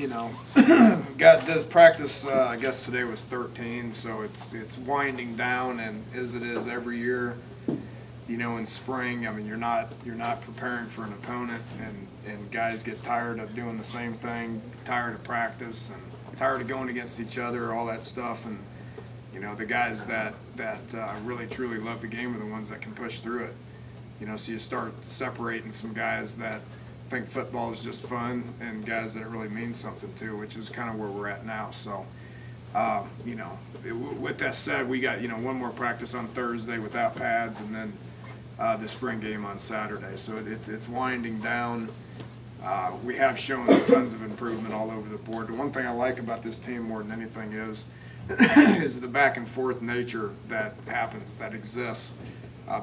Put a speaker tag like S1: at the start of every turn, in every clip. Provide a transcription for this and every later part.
S1: you know, got this practice. I guess today was 13, so it's winding down, and as it is every year, you know, in spring. I mean, you're not preparing for an opponent, and guys get tired of doing the same thing, tired of practice, and tired of going against each other, all that stuff, and you know, the guys that really truly love the game are the ones that can push through it. You know, so you start separating some guys that think football is just fun and guys that it really means something to, which is kind of where we're at now. So, you know, with that said, we got, you know, one more practice on Thursday without pads, and then the spring game on Saturday. So it's winding down. We have shown tons of improvement all over the board. The one thing I like about this team more than anything is the back and forth nature that happens, that exists.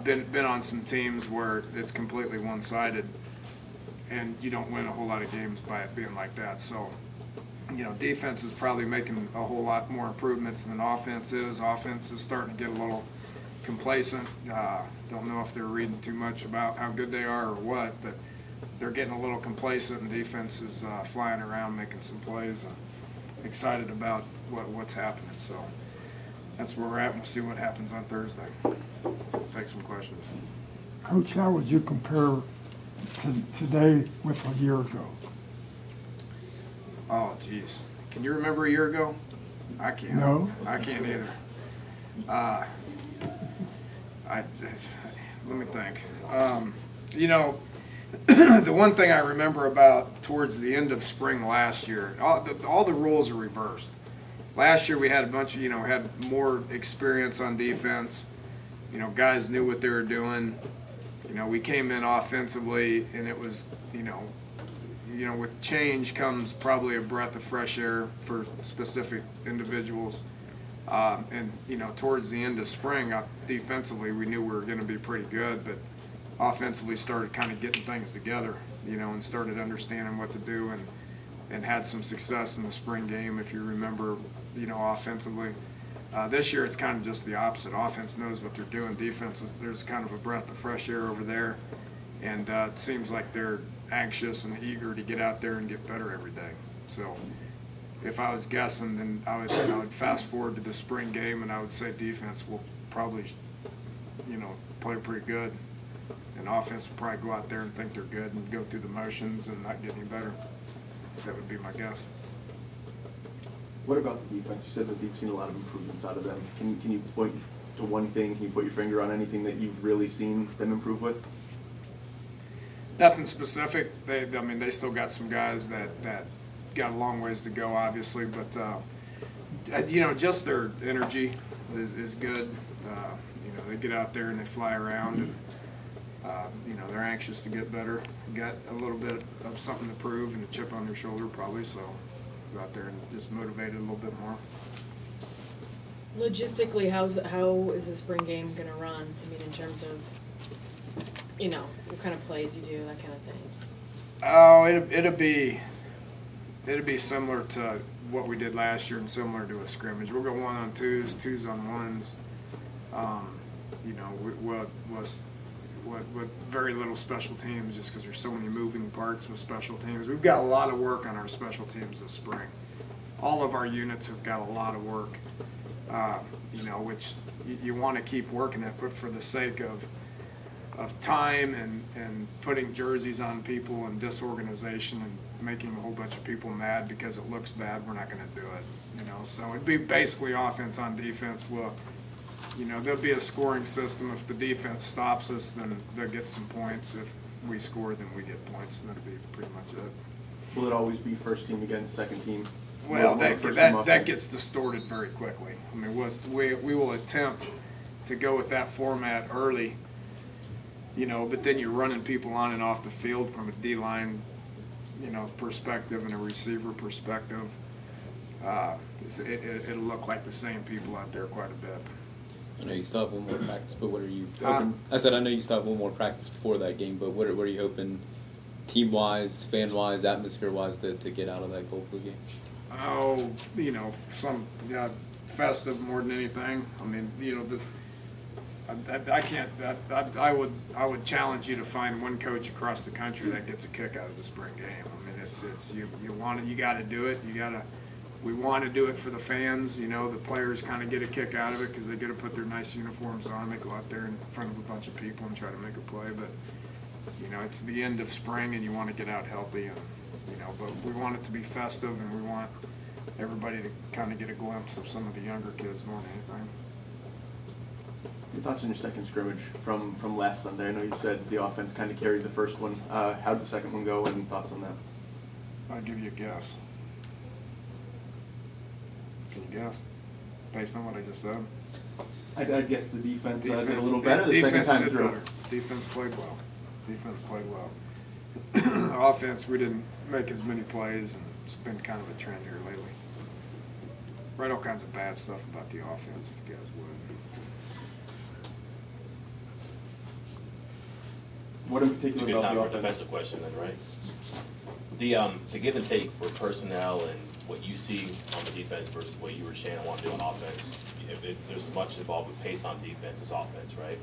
S1: Been on some teams where it's completely one-sided, and you don't win a whole lot of games by it being like that. So, you know, defense is probably making a whole lot more improvements than offense is. Offense is starting to get a little complacent. Don't know if they're reading too much about how good they are or what, but they're getting a little complacent, and defense is flying around making some plays. And excited about what's happening. So that's where we're at. We'll see what happens on Thursday. Take some questions.
S2: Coach, how would you compare today with a year ago?
S1: Oh, geez. Can you remember a year ago? I can't.
S2: No.
S1: I can't either. Let me think. You know, the one thing I remember about towards the end of spring last year, all the roles are reversed. Last year we had a bunch of, you know, had more experience on defense. You know, guys knew what they were doing. You know, we came in offensively, and it was, you know, with change comes probably a breath of fresh air for specific individuals. And, you know, towards the end of spring, defensively, we knew we were going to be pretty good, but offensively started kind of getting things together, you know, and started understanding what to do, and had some success in the spring game, if you remember, you know, offensively. This year it's kind of just the opposite. Offense knows what they're doing. Defense, there's kind of a breath of fresh air over there, and it seems like they're anxious and eager to get out there and get better every day. So if I was guessing, then I would fast forward to the spring game, and I would say defense will probably, you know, play pretty good, and offense will probably go out there and think they're good and go through the motions and not get any better. That would be my guess.
S3: What about the defense? You said that you've seen a lot of improvements out of them. Can you point to one thing? Can you put your finger on anything that you've really seen them improve with?
S1: Nothing specific. I mean, they still got some guys that got a long ways to go, obviously, but you know, just their energy is good. You know, they get out there and they fly around, and you know, they're anxious to get better. Got a little bit of something to prove and a chip on their shoulder, probably. So go out there and just motivate it a little bit more.
S4: Logistically, how is the spring game going to run? I mean, in terms of, you know, what kind of plays you do, that kind of thing.
S1: Oh, it'll be similar to what we did last year and similar to a scrimmage. We'll go 1-on-2s, 2s-on-1s. You know, with very little special teams, just because there's so many moving parts with special teams. We've got a lot of work on our special teams this spring. All of our units have got a lot of work, you know, which you want to keep working at, but for the sake of time and putting jerseys on people and disorganization and making a whole bunch of people mad because it looks bad, we're not going to do it. You know, so it'd be basically offense on defense. You know, there'll be a scoring system. If the defense stops us, then they'll get some points. If we score, then we get points, and that'll be pretty much it.
S3: Will it always be first team against second team?
S1: Well, that gets distorted very quickly. I mean, we will attempt to go with that format early, you know, but then you're running people on and off the field from a D-line, you know, perspective and a receiver perspective. It'll look like the same people out there quite a bit.
S5: I know you still have one more practice, but what are you hoping? I said I know you still have one more practice before that game, but what are you hoping, team-wise, fan-wise, atmosphere-wise, to get out of that Gold Blue game?
S1: Oh, you know, some festive more than anything. I mean, you know, I can't. I would challenge you to find one coach across the country that gets a kick out of the spring game. I mean, It's you want it, you got to do it. We want to do it for the fans. You know, the players kind of get a kick out of it because they get to put their nice uniforms on. They go out there in front of a bunch of people and try to make a play. But you know, it's the end of spring, and you want to get out healthy. And you know, but we want it to be festive, and we want everybody to kind of get a glimpse of some of the younger kids more than anything.
S3: Your thoughts on your second scrimmage from last Sunday? I know you said the offense kind of carried the first one. How'd the second one go, and thoughts on that?
S1: I'll give you a guess. Can you guess? Based on what I just said?
S3: I'd guess the defense did a little better the second time
S1: did
S3: through.
S1: better. Defense played well. Defense played well. Offense, we didn't make as many plays, and it's been kind of a trend here lately. Write all kinds of bad stuff about the offense, if you guys would.
S3: What in
S6: It's a
S3: particular
S6: good
S3: about
S6: time
S3: the
S6: for a
S3: offense?
S6: defensive question then, right? The give and take for personnel and what you see on the defense versus what you or Shannon want to do on offense. There's as much involved with pace on defense as offense, right?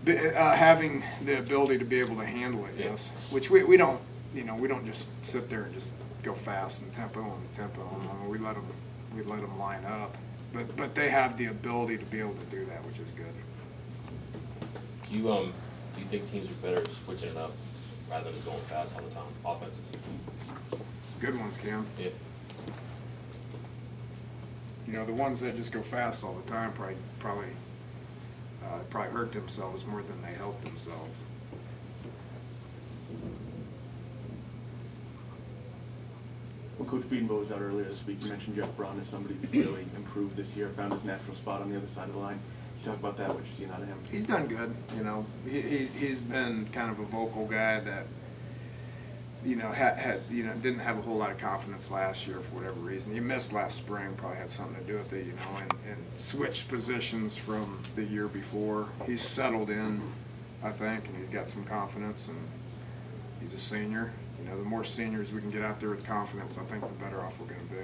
S1: Having the ability to be able to handle it,
S6: Yeah.
S1: yes. Which we don't, you know, we don't just sit there and just go fast and tempo. We let them line up. But they have the ability to be able to do that, which is good.
S6: Do you think teams are better at switching it up rather than going fast all the time, offensively?
S1: Good ones, Cam.
S6: Yeah.
S1: You know, the ones that just go fast all the time probably hurt themselves more than they help themselves.
S3: When Coach Beedenbow was out earlier this week, you mentioned Jeff Braun as somebody who's really improved this year, found his natural spot on the other side of the line. Can you talk about that, what you're seeing out of him?
S1: He's done good, you know. He's been kind of a vocal guy that, you know, didn't have a whole lot of confidence last year for whatever reason. He missed last spring, probably had something to do with it, you know, and switched positions from the year before. He's settled in, I think, and he's got some confidence, and he's a senior. You know, the more seniors we can get out there with confidence, I think the better off we're going to be.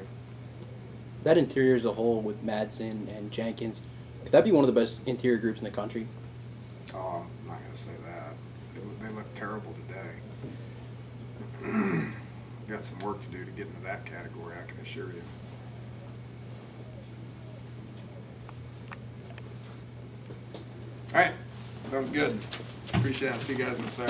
S7: That interior as a whole with Madsen and Jenkins, could that be one of the best interior groups in the country?
S1: Oh, I'm not going to say that. They look terrible today. We've got some work to do to get into that category, I can assure you. All right, sounds good. Appreciate it. See you guys in a second.